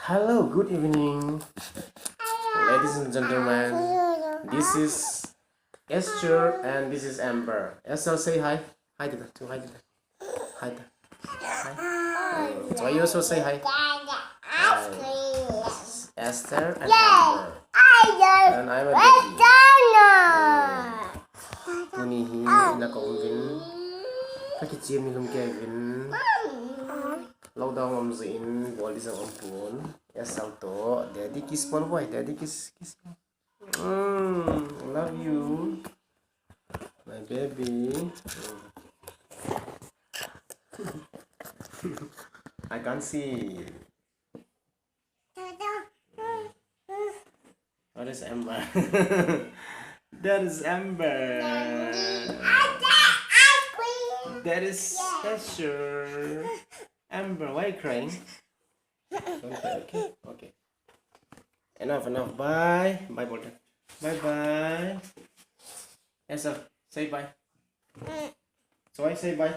Hello, good evening, ladies and gentlemen. This is Esther and this is Amber. Esther, say hi. Hi, Dada. Hi, Dada. Hi, Dada. Hi. So you also say hi. Esther and Amber. And I'm a baby. Tunihi na kongvin. Kakichim ni lumkevin. Lâu đâu ngom zin body sang ompun. Yes, auto. Daddy kiss small boy. Daddy kiss. Love you, my baby. I can't see. What is Amber? That is Amber. That is Esther. Amber, why are you crying? Okay. Enough. Bye, Bolton. Bye. Esther, say bye. So I say bye.